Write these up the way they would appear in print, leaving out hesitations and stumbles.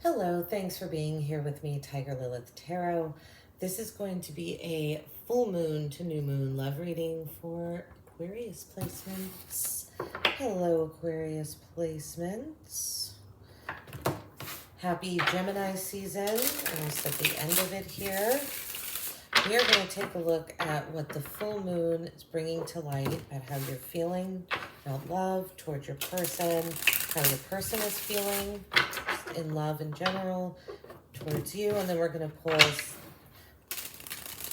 Hello, thanks for being here with me, Tiger Lilith Tarot. This is going to be a full moon to new moon love reading for Aquarius placements. Hello, Aquarius placements. Happy Gemini season, almost at the end of it here. We are going to take a look at what the full moon is bringing to light, at how you're feeling about love, towards your person, how your person is feeling in love in general, towards you, and then we're going to pull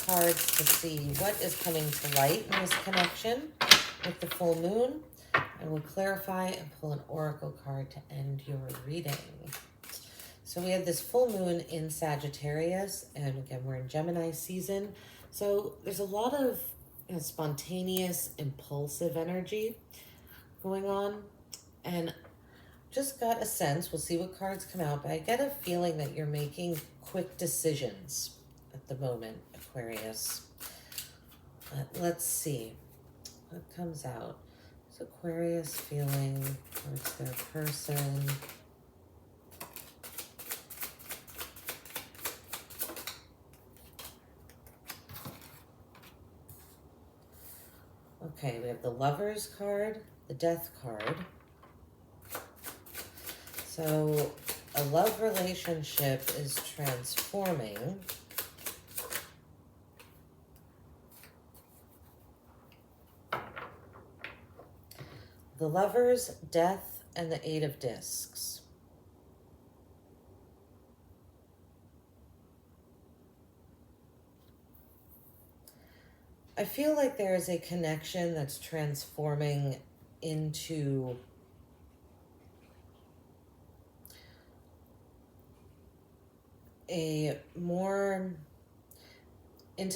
cards to see what is coming to light in this connection with the full moon, and we'll clarify and pull an oracle card to end your reading. So we have this full moon in Sagittarius, and again, we're in Gemini season. So there's a lot of spontaneous, impulsive energy going on. And just got a sense, we'll see what cards come out, but I get a feeling that you're making quick decisions at the moment, Aquarius. Let's see what comes out. Is Aquarius feeling towards their person? Okay, we have the Lovers card, the Death card. So a love relationship is transforming. The Lovers, Death, and the Eight of Discs. I feel like there is a connection that's transforming into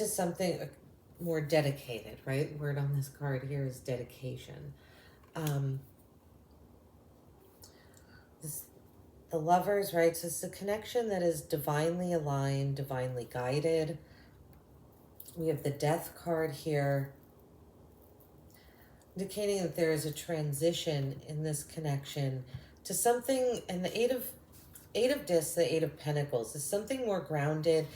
something more dedicated, right? Word on this card here is dedication. The Lovers, right? So it's a connection that is divinely aligned, divinely guided. We have the Death card here, indicating that there is a transition in this connection to something, and the Eight of Discs, the Eight of Pentacles, is something more grounded.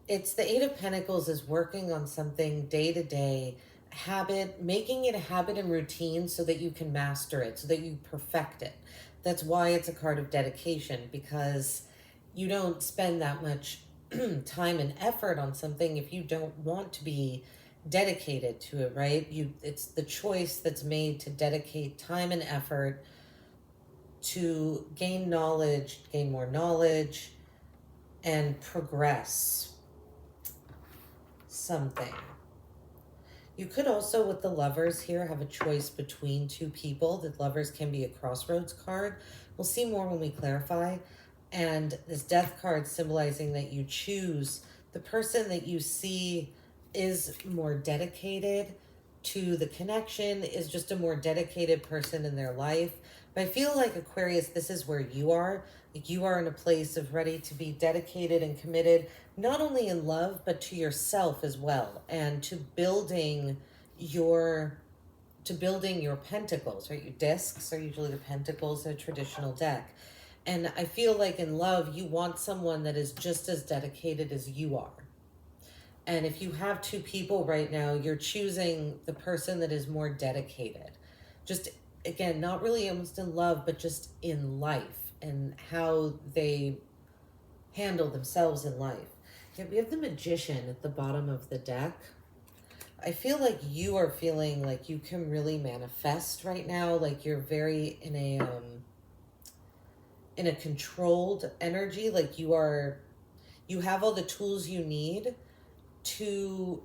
It's the Eight of Pentacles is working on something day to day, habit, making it a habit and routine so that you can master it, so that you perfect it. That's why it's a card of dedication, because you don't spend that much time and effort on something if you don't want to be dedicated to it, right? It's the choice that's made to dedicate time and effort to gain knowledge, gain more knowledge, and progress something. You could also, with the Lovers here, have a choice between two people. The Lovers can be a crossroads card. We'll see more when we clarify. And this Death card symbolizing that you choose the person that you see is more dedicated to the connection, is just a more dedicated person in their life. But I feel like, Aquarius, this is where you are. Like, you are in a place of ready to be dedicated and committed, not only in love, but to yourself as well, and to building your pentacles, right? Your discs are usually the pentacles in a traditional deck. And I feel like in love, you want someone that is just as dedicated as you are. And if you have two people right now, you're choosing the person that is more dedicated. Just, again, not really almost in love, but just in life and how they handle themselves in life. Yeah, we have the Magician at the bottom of the deck. I feel like you are feeling like you can really manifest right now. Like you're very in a controlled energy. Like you have all the tools you need to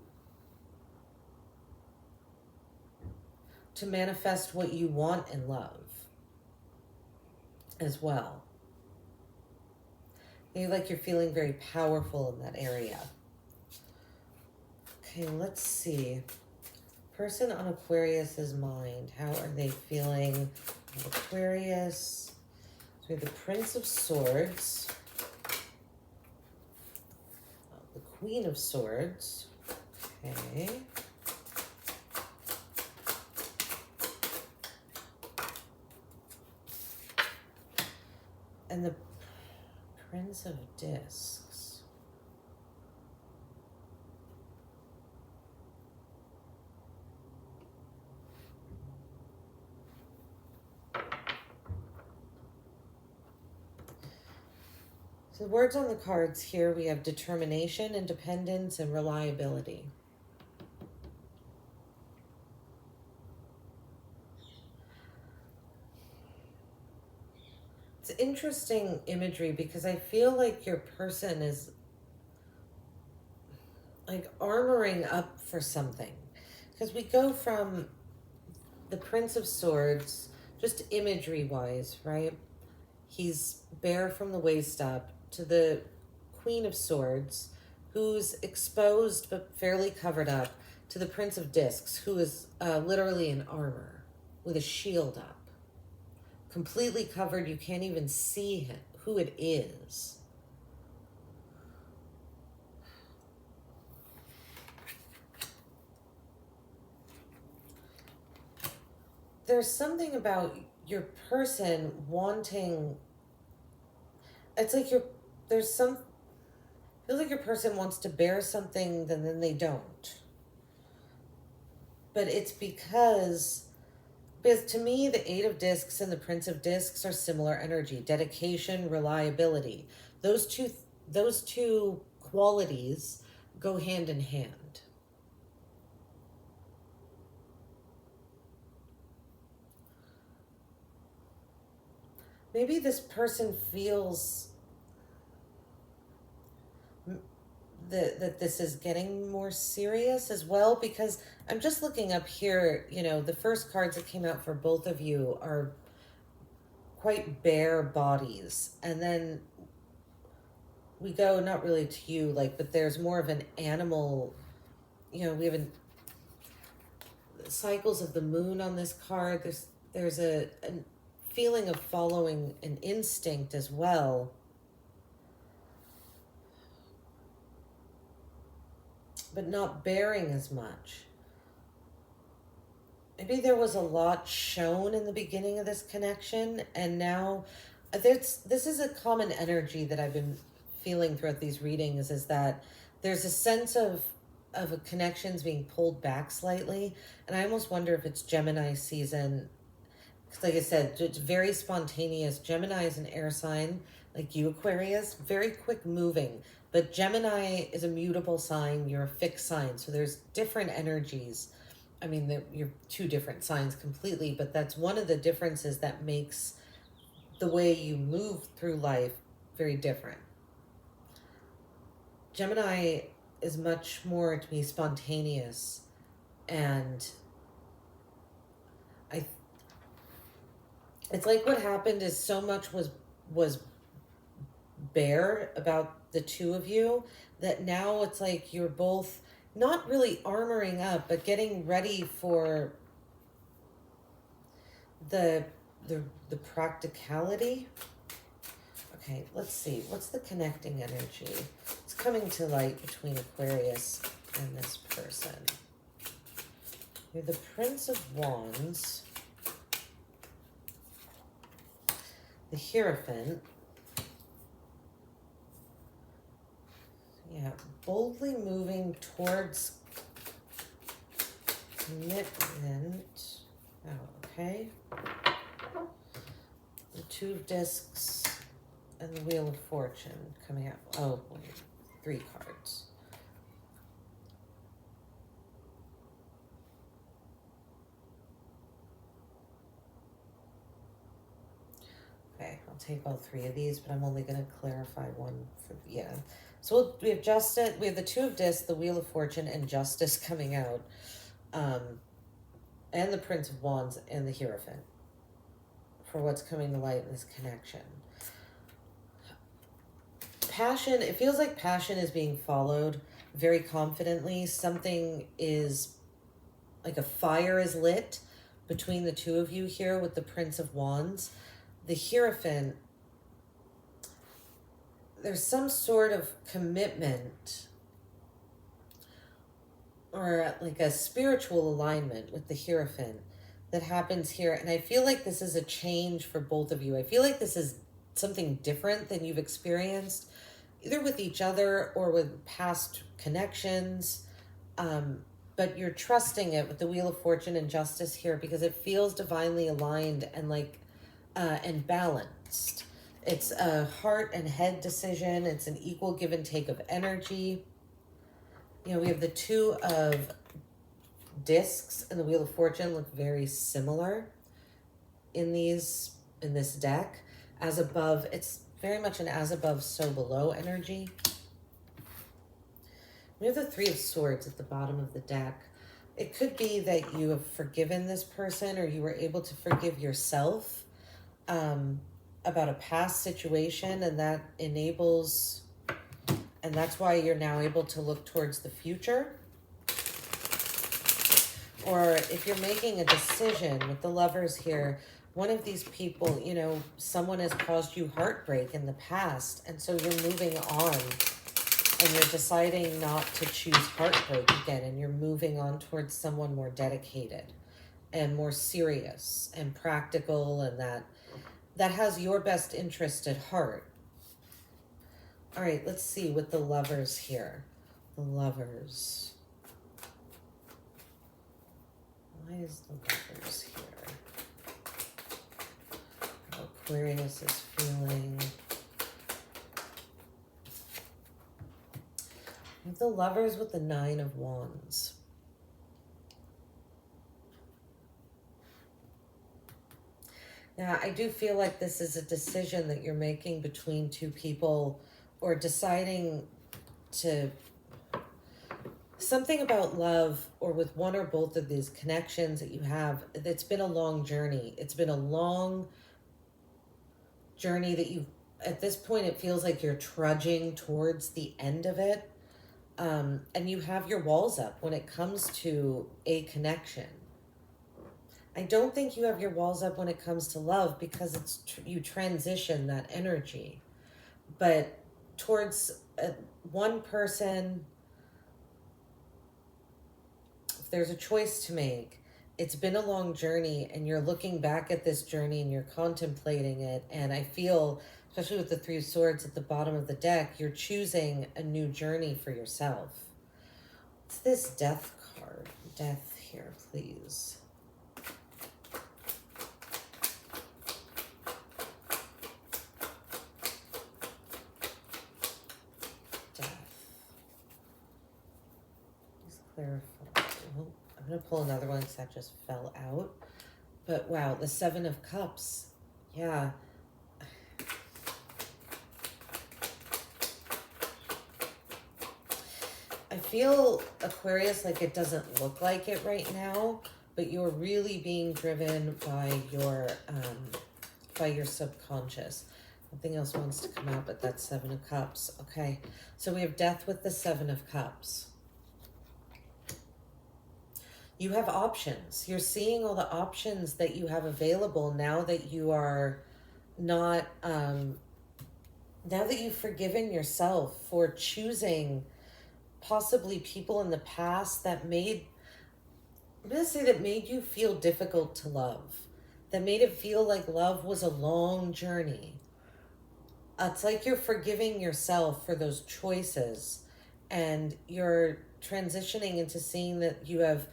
manifest what you want in love as well. Maybe like you're feeling very powerful in that area. Okay, let's see. Person on Aquarius's mind, how are they feeling? Aquarius. So we have the Prince of Swords. The Queen of Swords. Okay. And the Prince of Discs. So the words on the cards here, we have determination, independence, and reliability. It's interesting imagery because I feel like your person is like armoring up for something. Because we go from the Prince of Swords, just imagery wise, right? He's bare from the waist up, to the Queen of Swords, who's exposed but fairly covered up, to the Prince of Discs, who is literally in armor with a shield up, completely covered. You can't even see him, who it is. There's something about your person wanting, it's like feels like your person wants to bear something and then they don't. But it's because to me, the Eight of Discs and the Prince of Discs are similar energy: dedication, reliability. Those two qualities go hand in hand. Maybe this person feels that this is getting more serious as well, because I'm just looking up here, the first cards that came out for both of you are quite bare bodies. And then we go, not really to you, but there's more of an animal, we have cycles of the moon on this card. There's a feeling of following an instinct as well. But not bearing as much. Maybe there was a lot shown in the beginning of this connection, and now this is a common energy that I've been feeling throughout these readings, is that there's a sense of connections being pulled back slightly, and I almost wonder if it's Gemini season. Because like I said, it's very spontaneous. Gemini is an air sign, like you, Aquarius, very quick moving. But Gemini is a mutable sign. You're a fixed sign. So there's different energies. I mean, you're two different signs completely, but that's one of the differences that makes the way you move through life very different. Gemini is much more, to me, spontaneous. And it's like what happened is so much was bare about the two of you that now it's like you're both not really armoring up, but getting ready for the practicality. Okay, let's see. What's the connecting energy? It's coming to light between Aquarius and this person. You're the Prince of Wands, the Hierophant. Yeah, boldly moving towards commitment. Oh, okay. The Two of Discs and the Wheel of Fortune coming out. Oh, wait, 3 cards. Okay, I'll take all 3 of these, but I'm only going to clarify one for, yeah. So we have Justice, we have the Two of Discs, the Wheel of Fortune, and Justice coming out. And the Prince of Wands and the Hierophant for what's coming to light in this connection. Passion, it feels like passion is being followed very confidently. Something is, like a fire is lit between the two of you here with the Prince of Wands. The Hierophant, there's some sort of commitment or like a spiritual alignment with the Hierophant that happens here. And I feel like this is a change for both of you. I feel like this is something different than you've experienced, either with each other or with past connections. But you're trusting it with the Wheel of Fortune and Justice here because it feels divinely aligned and and balanced. It's a heart and head decision. It's an equal give and take of energy. We have the Two of Discs and the Wheel of Fortune look very similar in this deck. As above, it's very much an as above, so below energy. We have the Three of Swords at the bottom of the deck. It could be that you have forgiven this person, or you were able to forgive yourself about a past situation, and that's why you're now able to look towards the future. Or if you're making a decision with the Lovers here, one of these people, someone has caused you heartbreak in the past, and so you're moving on. And you're deciding not to choose heartbreak again, and you're moving on towards someone more dedicated and more serious and practical, and that has your best interest at heart. All right, let's see with the Lovers here. The Lovers. Why is the Lovers here? How Aquarius is feeling. The Lovers with the Nine of Wands. Now, I do feel like this is a decision that you're making between two people, or deciding to something about love, or with one or both of these connections that you have. It's been a long journey. It's been a long journey that at this point, it feels like you're trudging towards the end of it. And you have your walls up when it comes to a connection. I don't think you have your walls up when it comes to love, because you transition that energy. But towards one person, if there's a choice to make, it's been a long journey, and you're looking back at this journey and you're contemplating it. And I feel, especially with the Three of Swords at the bottom of the deck, you're choosing a new journey for yourself. What's this Death card? Death here, please. Death. Please clarify. Well, I'm going to pull another one because that just fell out. But wow, the Seven of Cups. Yeah. I feel, Aquarius, like it doesn't look like it right now, but you're really being driven by your subconscious. Nothing else wants to come out but that Seven of Cups. Okay, so we have Death with the Seven of Cups. You have options. You're seeing all the options that you have available now that you are not, now that you've forgiven yourself for choosing possibly people in the past that made you feel difficult to love, that made it feel like love was a long journey. It's like you're forgiving yourself for those choices, and you're transitioning into seeing that you have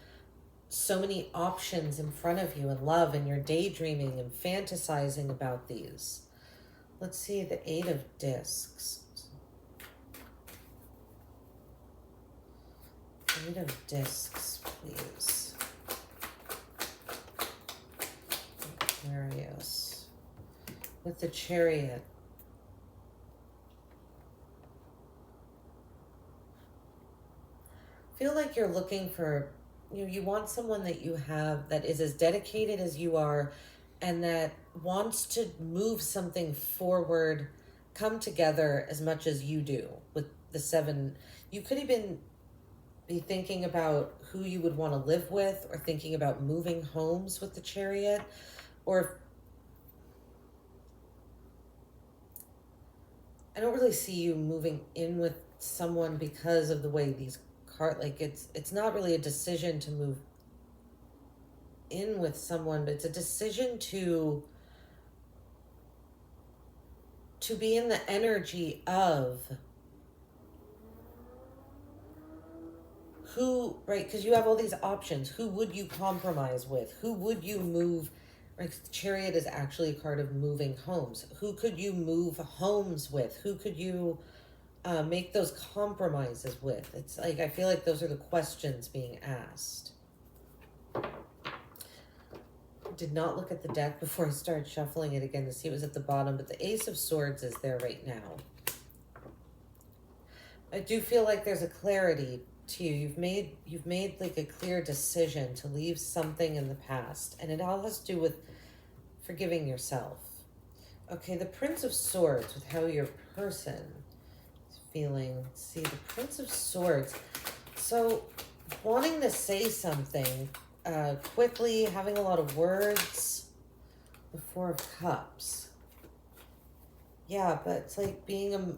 so many options in front of you in love, and you're daydreaming and fantasizing about these. Let's see, the Eight of Discs. Eight of Discs, please. Aquarius. With the Chariot. Feel like you're looking for, you want someone that you have that is as dedicated as you are, and that wants to move something forward, come together as much as you do. With the Seven, you could even be thinking about who you would want to live with, or thinking about moving homes with the Chariot, or I don't really see you moving in with someone because of the way these cards, like it's not really a decision to move in with someone, but it's a decision to to be in the energy of who, right? Because you have all these options. Who would you compromise with? Who would you move? Right? Chariot is actually a card of moving homes. Who could you move homes with? Who could you make those compromises with? It's like, I feel like those are the questions being asked. Did not look at the deck before I started shuffling it again to see it was at the bottom, but the Ace of Swords is there right now. I do feel like there's a clarity to you. You've made like a clear decision to leave something in the past, and it all has to do with forgiving yourself. Okay, the Prince of Swords, with how your person is feeling. See, the Prince of Swords. So, wanting to say something quickly, having a lot of words. The Four of Cups. Yeah, but it's like being in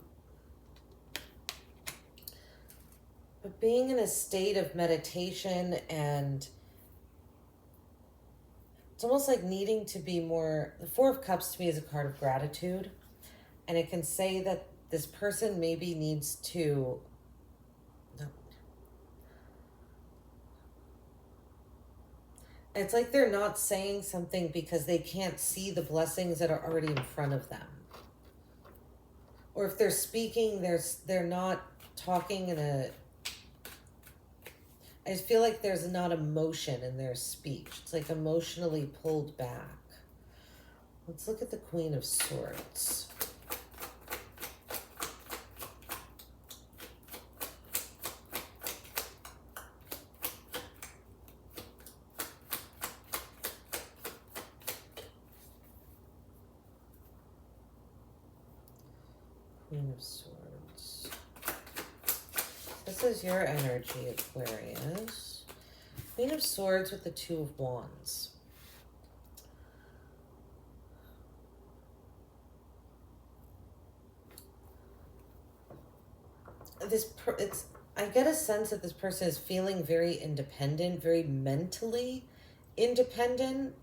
a state of meditation, and it's almost like needing to be more. The Four of Cups to me is a card of gratitude, and it can say that this person maybe needs to it's like they're not saying something because they can't see the blessings that are already in front of them. Or if they're speaking, they're not talking in a... I just feel like there's not emotion in their speech. It's like emotionally pulled back. Let's look at the Queen of Swords. Queen of Swords. This is your energy, Aquarius. Queen of Swords with the Two of Wands. I get a sense that this person is feeling very independent, very mentally independent,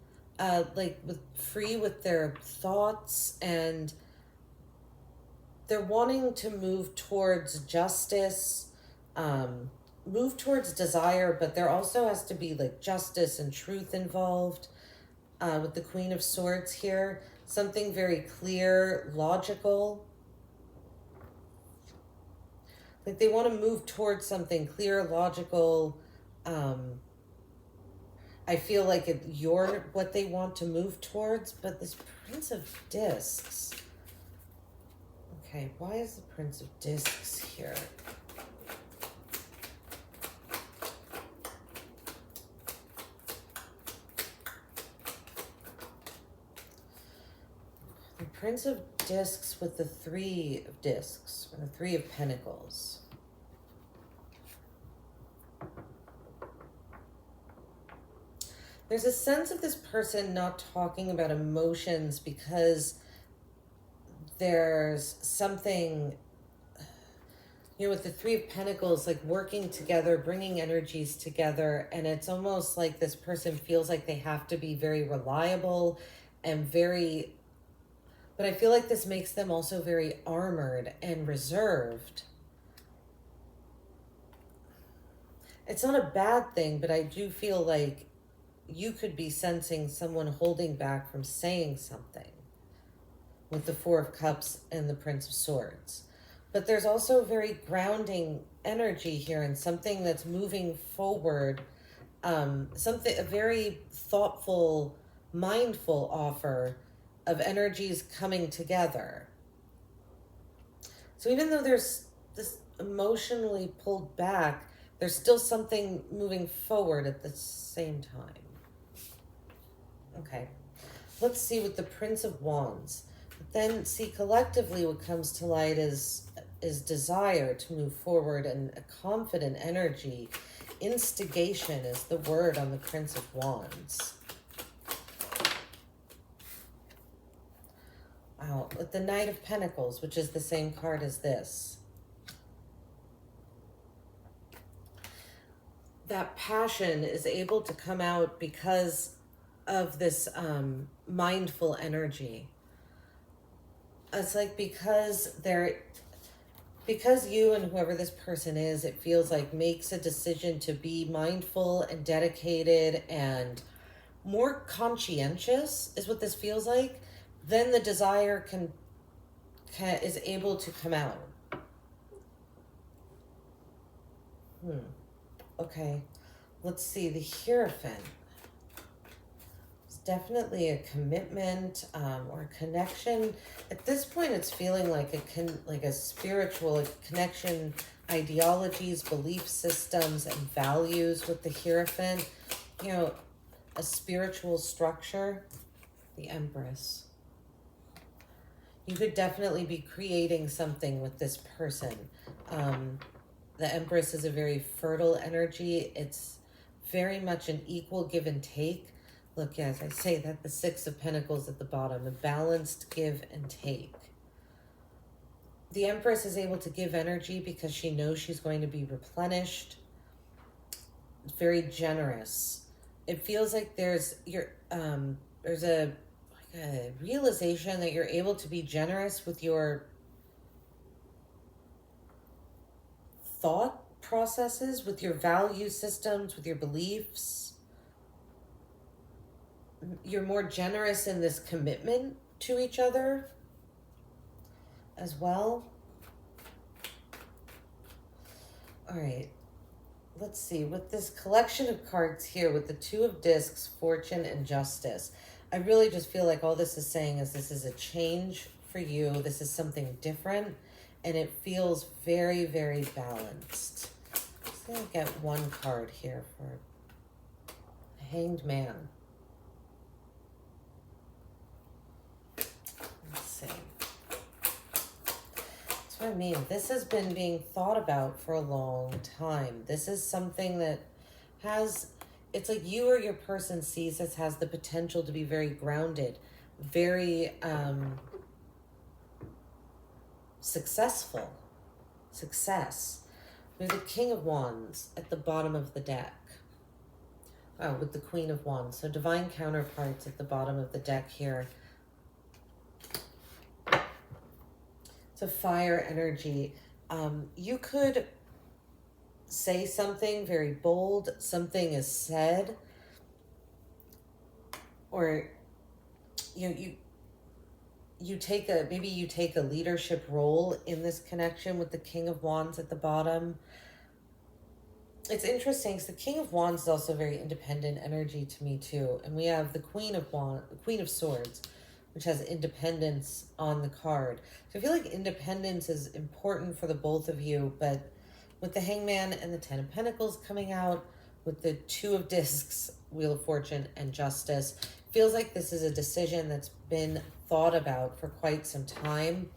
free with their thoughts, and they're wanting to move towards justice, move towards desire, but there also has to be like justice and truth involved with the Queen of Swords here. Something very clear, logical. Like they want to move towards something clear, logical. I feel like you're what they want to move towards, but this Prince of Discs. Okay, why is the Prince of Discs here? The Prince of Discs with the Three of Discs, or the Three of Pentacles. There's a sense of this person not talking about emotions because there's something, with the Three of Pentacles, like working together, bringing energies together, and it's almost like this person feels like they have to be very reliable and but I feel like this makes them also very armored and reserved. It's not a bad thing, but I do feel like you could be sensing someone holding back from saying something with the Four of Cups and the Prince of Swords. But there's also very grounding energy here and something that's moving forward, a very thoughtful, mindful offer of energies coming together. So even though there's this emotionally pulled back, there's still something moving forward at the same time. Okay, let's see with the Prince of Wands. Then see collectively what comes to light is desire to move forward and a confident energy. Instigation is the word on the Prince of Wands. Wow, with the Knight of Pentacles, which is the same card as this. That passion is able to come out because of this mindful energy. It's like because you and whoever this person is, it feels like makes a decision to be mindful and dedicated and more conscientious is what this feels like, then the desire can is able to come out. Okay, let's see, the Hierophant. It's definitely a commitment or a connection. At this point, it's feeling like a spiritual connection, ideologies, belief systems, and values with the Hierophant. You know, a spiritual structure. The Empress. You could definitely be creating something with this person. The Empress is a very fertile energy. It's very much an equal give and take. Look, as I say that, the Six of Pentacles at the bottom, a balanced give and take. The Empress is able to give energy because she knows she's going to be replenished. Very generous. It feels like there's a realization that you're able to be generous with your thought processes, with your value systems, with your beliefs. You're more generous in this commitment to each other as well. All right. Let's see. With this collection of cards here, with the Two of Discs, Fortune, and Justice, I really just feel like all this is saying is this is a change for you. This is something different, and it feels very, very balanced. I'm going to get one card here for Hanged Man. Let's see. That's what I mean. This has been being thought about for a long time. This is something that has... It's like you or your person sees this has the potential to be very grounded, very successful. Success. There's the King of Wands at the bottom of the deck. Oh, with the Queen of Wands. So divine counterparts at the bottom of the deck here. It's a fire energy. You could say something very bold, something is said, or you take a leadership role in this connection with the King of Wands at the bottom. It's interesting because the King of Wands is also very independent energy to me too, and we have the Queen of Swords, which has independence on the card. So I feel like independence is important for the both of you, but with the Hangman and the Ten of Pentacles coming out, with the Two of Discs, Wheel of Fortune, and Justice, feels like this is a decision that's been thought about for quite some time.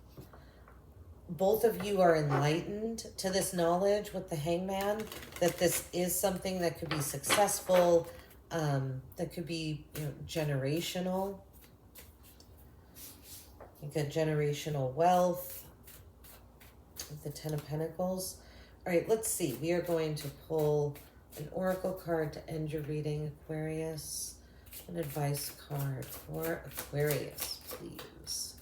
Both of you are enlightened to this knowledge with the Hangman, that this is something that could be successful, that could be generational. You get generational wealth with the Ten of Pentacles. All right, let's see. We are going to pull an oracle card to end your reading, Aquarius. An advice card for Aquarius, please.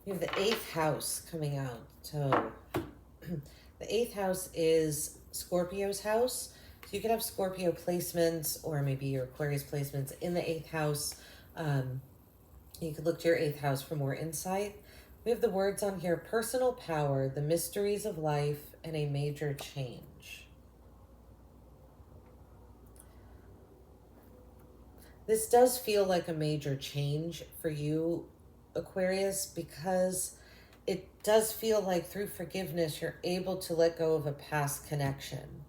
We have the 8th house coming out. So the 8th house is Scorpio's house. So you could have Scorpio placements or maybe your Aquarius placements in the 8th house. You could look to your 8th house for more insight. We have the words on here: personal power, the mysteries of life, and a major change. This does feel like a major change for you, Aquarius, because it does feel like through forgiveness, you're able to let go of a past connection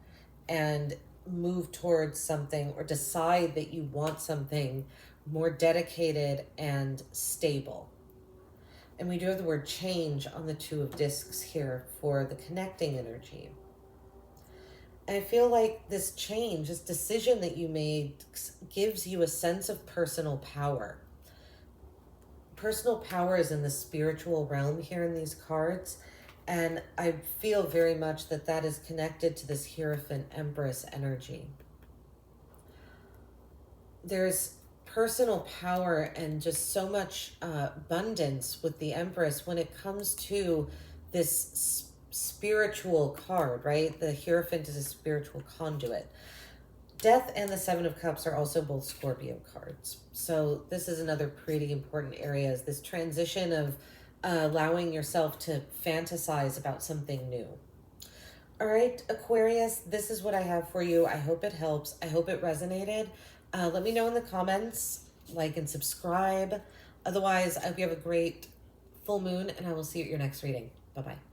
and move towards something, or decide that you want something more dedicated and stable. And we do have the word change on the Two of Discs here for the connecting energy. And I feel like this change, this decision that you made, gives you a sense of personal power. Personal power is in the spiritual realm here in these cards. And I feel very much that that is connected to this Hierophant Empress energy. There's personal power and just so much abundance with the Empress when it comes to this spiritual card, right? The Hierophant is a spiritual conduit. Death and the Seven of Cups are also both Scorpio cards. So this is another pretty important area, is this transition of allowing yourself to fantasize about something new. All right, Aquarius, this is what I have for you. I hope it helps. I hope it resonated. Let me know in the comments, like and subscribe. Otherwise, I hope you have a great full moon, and I will see you at your next reading. Bye-bye.